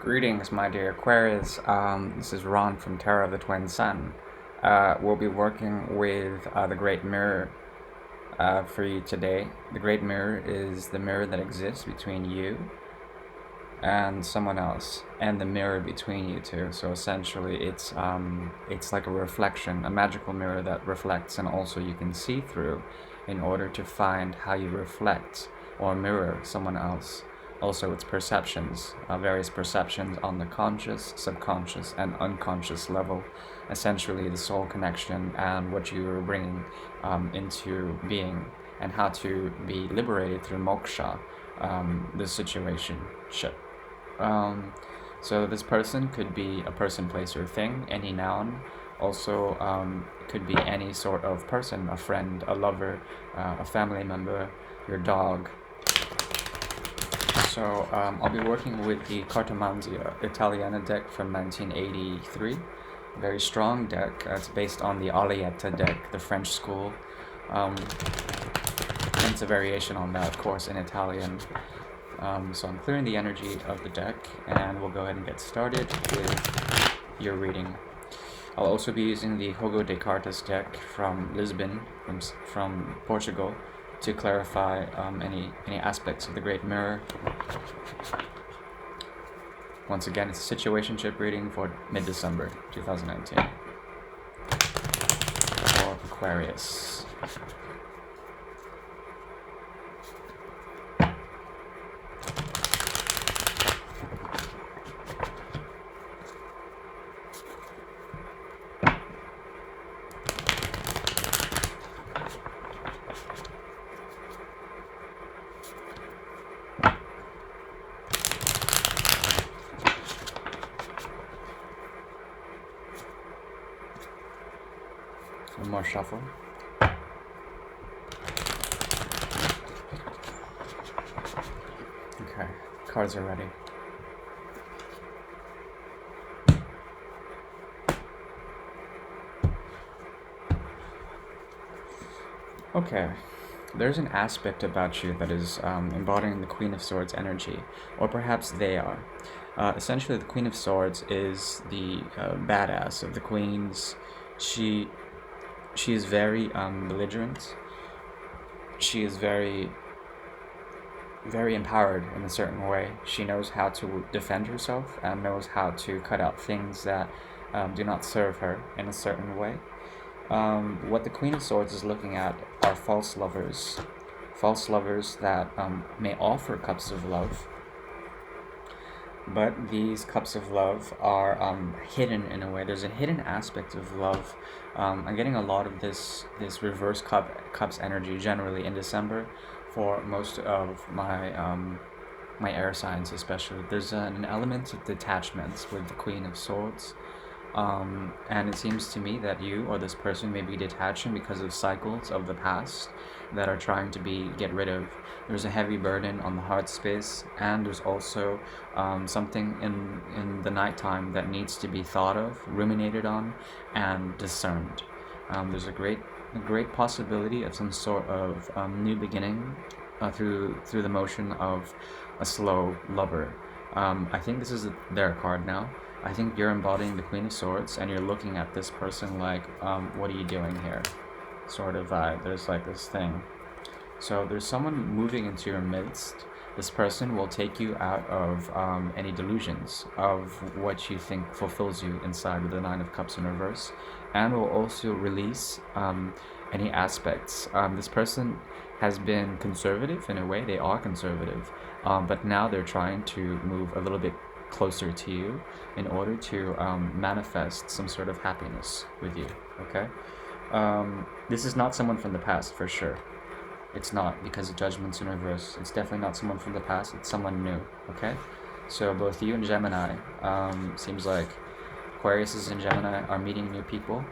Greetings, my dear Aquarius. This is Ron from Terra of the Twin Sun. We'll be working with the Great Mirror for you today. The Great Mirror is the mirror that exists between you and someone else, and the mirror between you two. So essentially, it's like a reflection, a magical mirror that reflects, and also you can see through, in order to find how you reflect or mirror someone else. Also, it's perceptions, various perceptions on the conscious, subconscious, and unconscious level. Essentially, the soul connection and what you are bringing into being, and how to be liberated through moksha, the situationship. So this person could be a person, place, or thing, any noun. Also, could be any sort of person, a friend, a lover, a family member, your dog. So I'll be working with the Cartomanzia Italiana deck from 1983. Very strong deck. It's based on the Alietta deck, the French school. And it's a variation on that, of course, in Italian. So I'm clearing the energy of the deck, and we'll go ahead and get started with your reading. I'll also be using the Jogo de Cartas deck from Lisbon, from Portugal, to clarify any aspects of the Great Mirror. Once again, it's a situationship reading for mid-December 2019 for Aquarius. One more shuffle. Okay, cards are ready. Okay, there's an aspect about you that is embodying the Queen of Swords energy, or perhaps they are. Essentially, the Queen of Swords is the badass of the queens. She is very belligerent. She is very empowered in a certain way. She knows how to defend herself and knows how to cut out things that do not serve her in a certain way. What the Queen of Swords is looking at are false lovers that may offer cups of love, but these cups of love are hidden in a way. There's a hidden aspect of love. I'm getting a lot of this reverse cups energy generally in December for most of my my air signs, especially. There's an element of detachment with the Queen of Swords. And it seems to me that you or this person may be detaching because of cycles of the past that are trying to get rid of. There's a heavy burden on the heart space, and there's also something in the nighttime that needs to be thought of, ruminated on, and discerned. There's a great possibility of some sort of new beginning through the motion of a slow lover. I think this is their card now. I think you're embodying the Queen of Swords, and you're looking at this person like, what are you doing here? Sort of vibe. There's like this thing. So there's someone moving into your midst. This person will take you out of any delusions of what you think fulfills you inside with the Nine of Cups in reverse, and will also release any aspects. This person has been conservative in a way. They are conservative, but now they're trying to move a little bit closer to you in order to manifest some sort of happiness with you. Okay, this is not someone from the past for sure. It's not, because of Judgment's in reverse. It's definitely not someone from the past. It's someone new. Okay, so both you and Gemini, seems like Aquarius and Gemini are meeting new people,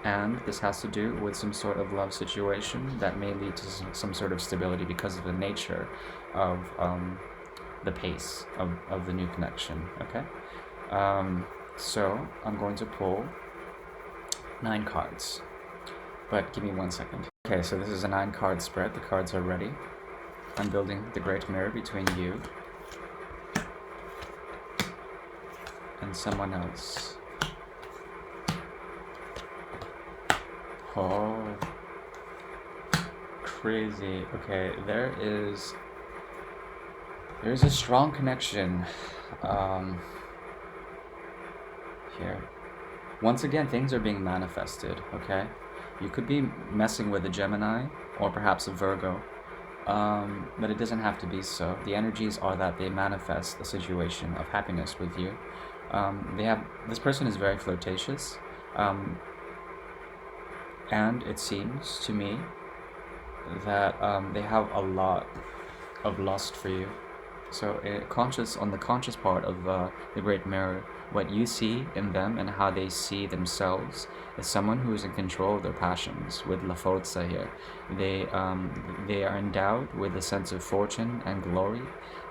and this has to do with some sort of love situation that may lead to some sort of stability because of the nature of the pace of the new connection. Okay, so I'm going to pull 9 cards, but give me 1 second. Okay, so this is a 9-card spread. The cards are ready. I'm building the Great Mirror between you and someone else. Oh, crazy. Okay, there's a strong connection here. Once again, things are being manifested, okay? You could be messing with a Gemini or perhaps a Virgo, but it doesn't have to be so. The energies are that they manifest a situation of happiness with you. This person is very flirtatious, and it seems to me that they have a lot of lust for you. So on the conscious part of the Great Mirror, what you see in them and how they see themselves is someone who is in control of their passions. With La Forza here, they are endowed with a sense of fortune and glory.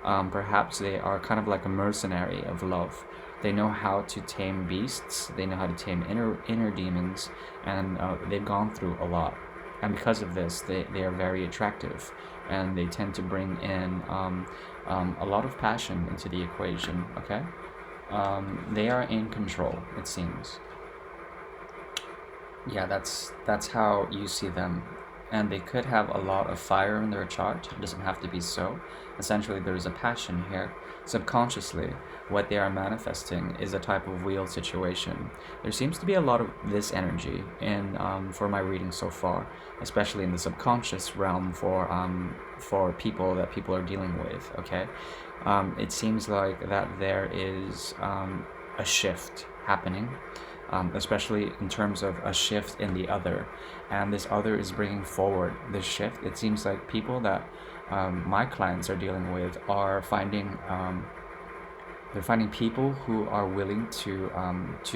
Perhaps they are kind of like a mercenary of love. They know how to tame beasts. They know how to tame inner demons, and they've gone through a lot. And because of this, they are very attractive, and they tend to bring in a lot of passion into the equation, okay? They are in control, it seems. Yeah, that's how you see them. And they could have a lot of fire in their chart. It doesn't have to be so. Essentially, there is a passion here. Subconsciously, what they are manifesting is a type of wheel situation. There seems to be a lot of this energy in for my reading so far, especially in the subconscious realm for people are dealing with. Okay, it seems like that there is a shift happening. Especially in terms of a shift in the other, and this other is bringing forward this shift. It seems like people that my clients are dealing with are finding they're finding people who are willing to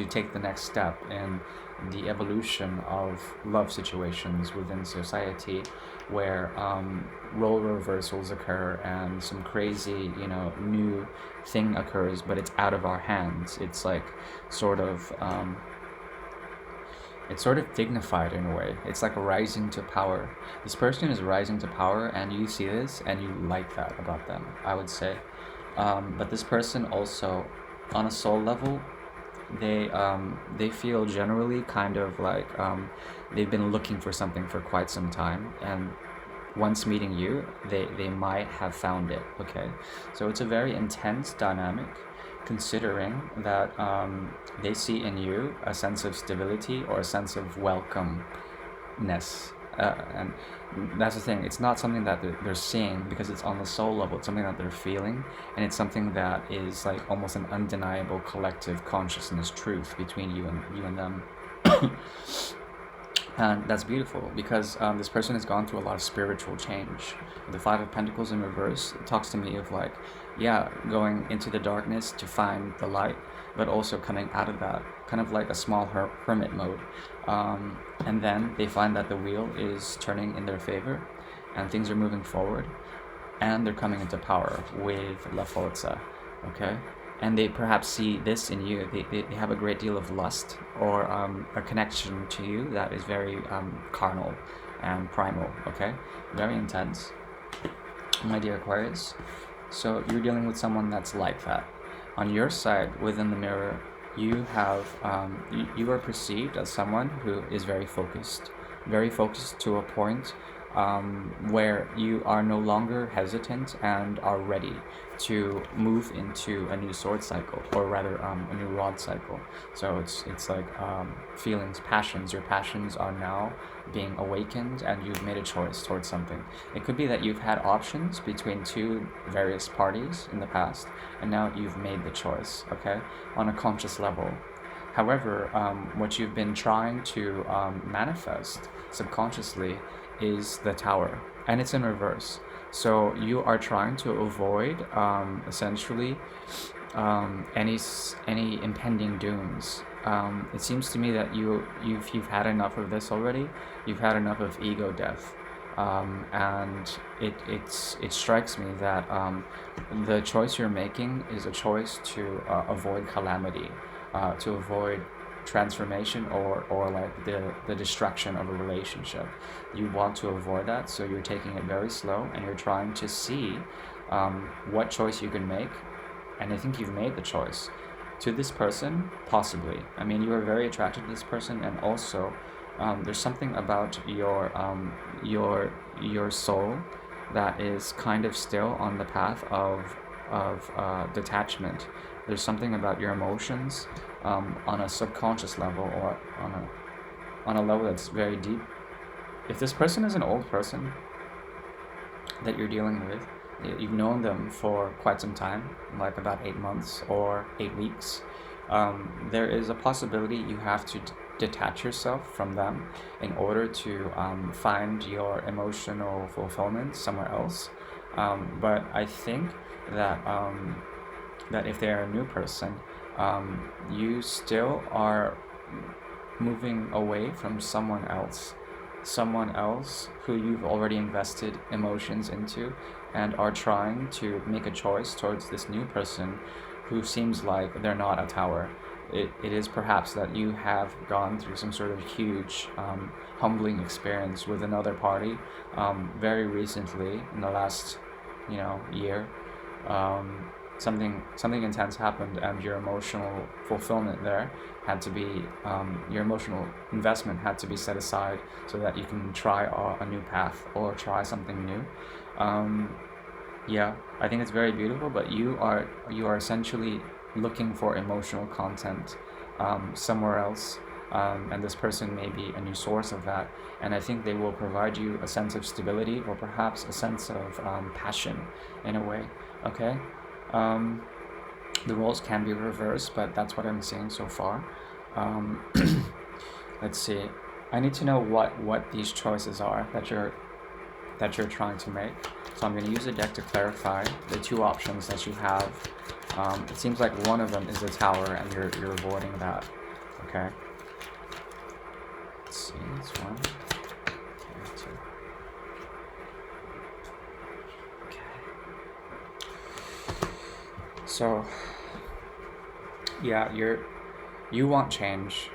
take the next step in the evolution of love situations within society, where role reversals occur and some crazy, new thing occurs, but it's out of our hands. It's like sort of it's sort of dignified in a way. It's like a rising to power. This person is rising to power, and you see this and you like that about them, I would say. But this person also, on a soul level, they feel generally kind of like they've been looking for something for quite some time, and once meeting you, they might have found it. Okay, so it's a very intense dynamic, considering that they see in you a sense of stability or a sense of welcomeness. And that's the thing, it's not something that they're seeing because it's on the soul level. It's something that they're feeling, and it's something that is like almost an undeniable collective consciousness truth between you and them. And that's beautiful because this person has gone through a lot of spiritual change. The Five of Pentacles in reverse talks to me of like, yeah, going into the darkness to find the light, but also coming out of that, kind of like a small hermit mode. And then they find that the wheel is turning in their favor and things are moving forward, and they're coming into power with La Forza, okay? And they perhaps see this in you. They have a great deal of lust or a connection to you that is very carnal and primal, okay? Very intense, my dear Aquarius. So you're dealing with someone that's like that. On your side, within the mirror, you have you are perceived as someone who is very focused to a point where you are no longer hesitant and are ready to move into a new sword cycle, or rather a new rod cycle. So it's like feelings, passions. Your passions are now being awakened, and you've made a choice towards something. It could be that you've had options between two various parties in the past, and now you've made the choice, okay, on a conscious level. However, what you've been trying to manifest subconsciously is the Tower, and it's in reverse. So you are trying to avoid essentially any impending dooms. It seems to me that you've had enough of this already. You've had enough of ego death, and it strikes me that the choice you're making is a choice to avoid calamity, to avoid transformation or like the destruction of a relationship. You want to avoid that, so you're taking it very slow, and you're trying to see what choice you can make. And I think you've made the choice To this person, possibly. I mean, you are very attracted to this person, and also there's something about your soul that is kind of still on the path of detachment. There's something about your emotions on a subconscious level, or on a level that's very deep. If this person is an old person that you're dealing with, you've known them for quite some time, like about 8 months or 8 weeks, there is a possibility you have to detach yourself from them in order to find your emotional fulfillment somewhere else. But I think that that if they're a new person, you still are moving away from someone else who you've already invested emotions into, and are trying to make a choice towards this new person who seems like they're not a tower. It is perhaps that you have gone through some sort of huge humbling experience with another party very recently in the last year. Something intense happened, and your emotional fulfillment there had to be your emotional investment had to be set aside so that you can try a new path or try something new. Yeah, I think it's very beautiful, but you are essentially looking for emotional content somewhere else, and this person may be a new source of that. And I think they will provide you a sense of stability, or perhaps a sense of passion in a way. Okay. Um, the roles can be reversed, but that's what I'm seeing so far. Um, let's see. I need to know what these choices are that you're trying to make. So I'm going to use a deck to clarify the two options that you have. It seems like one of them is a tower, and you're avoiding that. Okay. Let's see. This one. Okay, two. So yeah, you want change.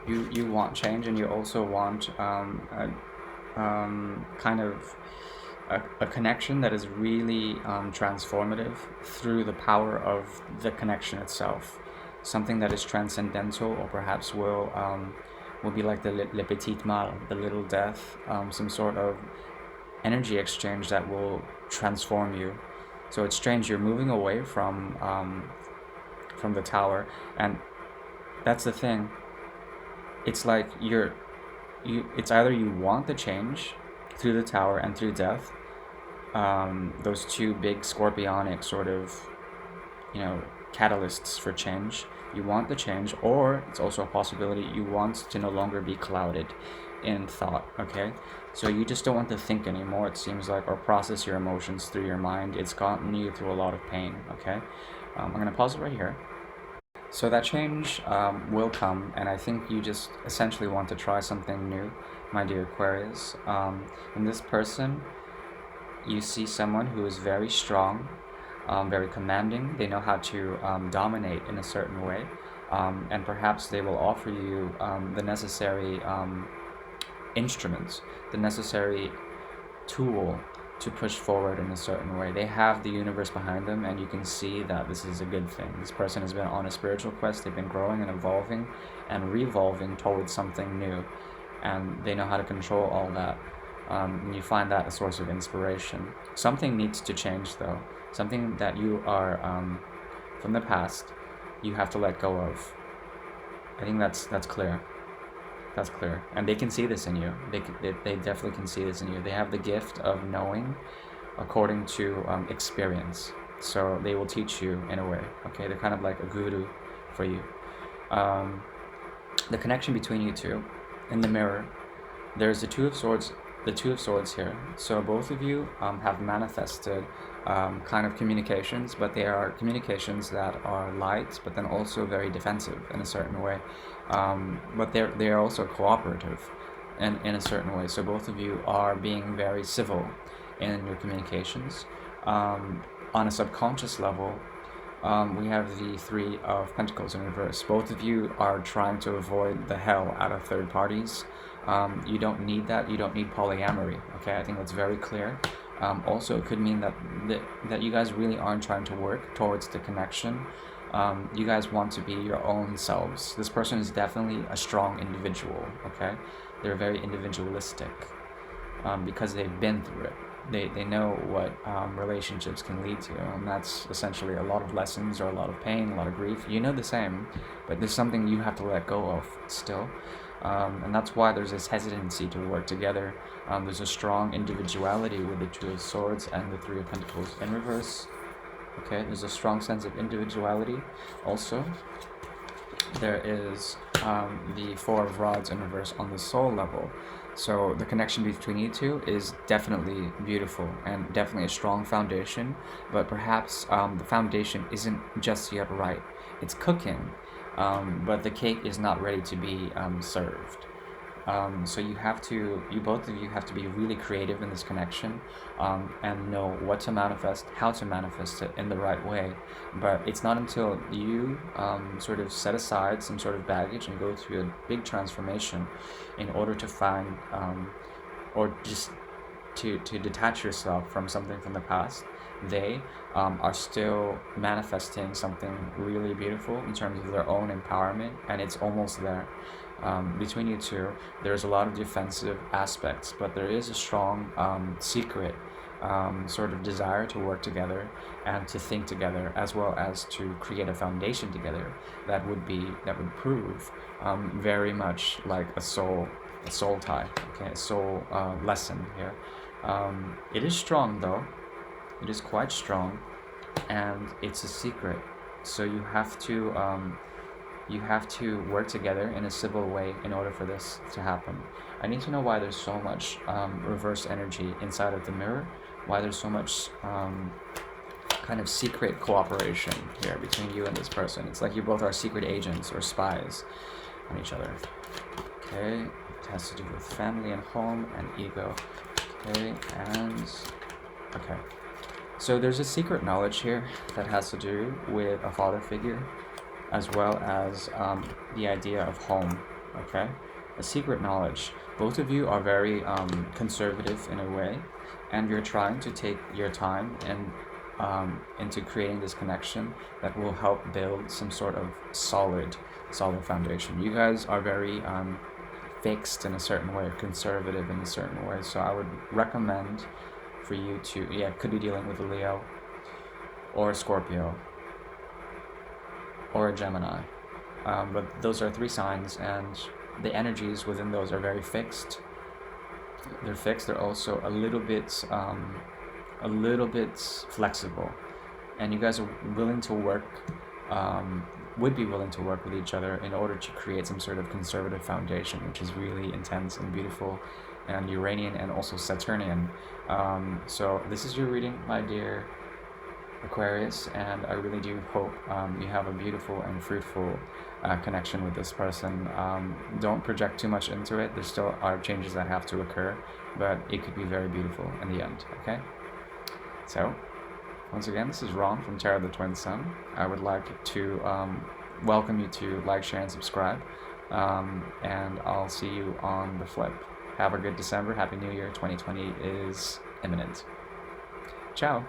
You want change, and you also want kind of a connection that is really transformative through the power of the connection itself. Something that is transcendental, or perhaps will be like the le petit mal, the little death, some sort of energy exchange that will transform you. So it's strange. You're moving away from the tower, and that's the thing. It's like it's either you want the change through the tower and through death, those two big scorpionic sort of catalysts for change. You want the change, or it's also a possibility you want to no longer be clouded in thought. Okay, so you just don't want to think anymore, it seems like, or process your emotions through your mind. It's gotten you through a lot of pain. Okay. I'm gonna pause it right here. So that change will come, and I think you just essentially want to try something new, my dear Aquarius. In this person, you see someone who is very strong, very commanding. They know how to dominate in a certain way, and perhaps they will offer you the necessary instruments, the necessary tool to push forward in a certain way. They have the universe behind them, and you can see that this is a good thing. This person has been on a spiritual quest. They've been growing and evolving and revolving towards something new, and they know how to control all that. And you find that a source of inspiration. Something needs to change, though. Something that you are from the past, you have to let go of. I think that's clear. That's clear, and they can see this in you. They definitely can see this in you. They have the gift of knowing, according to experience. So they will teach you in a way. Okay, they're kind of like a guru for you. The connection between you two, in the mirror, there's the Two of Swords. The Two of Swords here. So both of you have manifested kind of communications, but they are communications that are light, but then also very defensive in a certain way. But they're also cooperative in a certain way. So both of you are being very civil in your communications. On a subconscious level, we have the Three of Pentacles in reverse. Both of you are trying to avoid the hell out of third parties. You don't need that. You don't need polyamory. Okay, I think that's very clear. Also, it could mean that you guys really aren't trying to work towards the connection. You guys want to be your own selves. This person is definitely a strong individual, okay? They're very individualistic because they've been through it. They know what relationships can lead to, and that's essentially a lot of lessons or a lot of pain, a lot of grief. You know the same, but there's something you have to let go of still. And that's why there's this hesitancy to work together. There's a strong individuality with the Two of Swords and the Three of Pentacles in reverse. Okay, there's a strong sense of individuality. Also, there is the Four of Rods in reverse on the soul level. So the connection between you two is definitely beautiful and definitely a strong foundation, but perhaps the foundation isn't just yet right. It's cooking, but the cake is not ready to be served. So you both of you have to be really creative in this connection, and know what to manifest, how to manifest it in the right way. But it's not until you sort of set aside some sort of baggage and go through a big transformation in order to find, or just to detach yourself from something from the past. They are still manifesting something really beautiful in terms of their own empowerment, and it's almost there. Between you two, there's a lot of defensive aspects, but there is a strong secret sort of desire to work together and to think together, as well as to create a foundation together that would prove very much like a soul tie, okay, a soul lesson here. It is strong though. It is quite strong, and it's a secret. So you have to work together in a civil way in order for this to happen. I need to know why there's so much reverse energy inside of the mirror, why there's so much kind of secret cooperation here between you and this person. It's like you both are secret agents or spies on each other. Okay, it has to do with family and home and ego. Okay, and okay. So there's a secret knowledge here that has to do with a father figure, as well as the idea of home, okay? A secret knowledge. Both of you are very conservative in a way, and you're trying to take your time and into creating this connection that will help build some sort of solid foundation. You guys are very fixed in a certain way, conservative in a certain way, so I would recommend for you to, could be dealing with a Leo or a Scorpio or a Gemini, but those are three signs, and the energies within those are very fixed. They're fixed. They're also a little bit flexible, and you guys are willing to work, would be willing to work with each other in order to create some sort of conservative foundation, which is really intense and beautiful, and Uranian and also Saturnian. So this is your reading, my dear Aquarius, and I really do hope you have a beautiful and fruitful connection with this person. Don't project too much into it. There still are changes that have to occur, but it could be very beautiful in the end, okay? So, once again, this is Ron from Tarot of the Twin Sun. I would like to welcome you to like, share, and subscribe, and I'll see you on the flip. Have a good December. Happy New Year. 2020 is imminent. Ciao.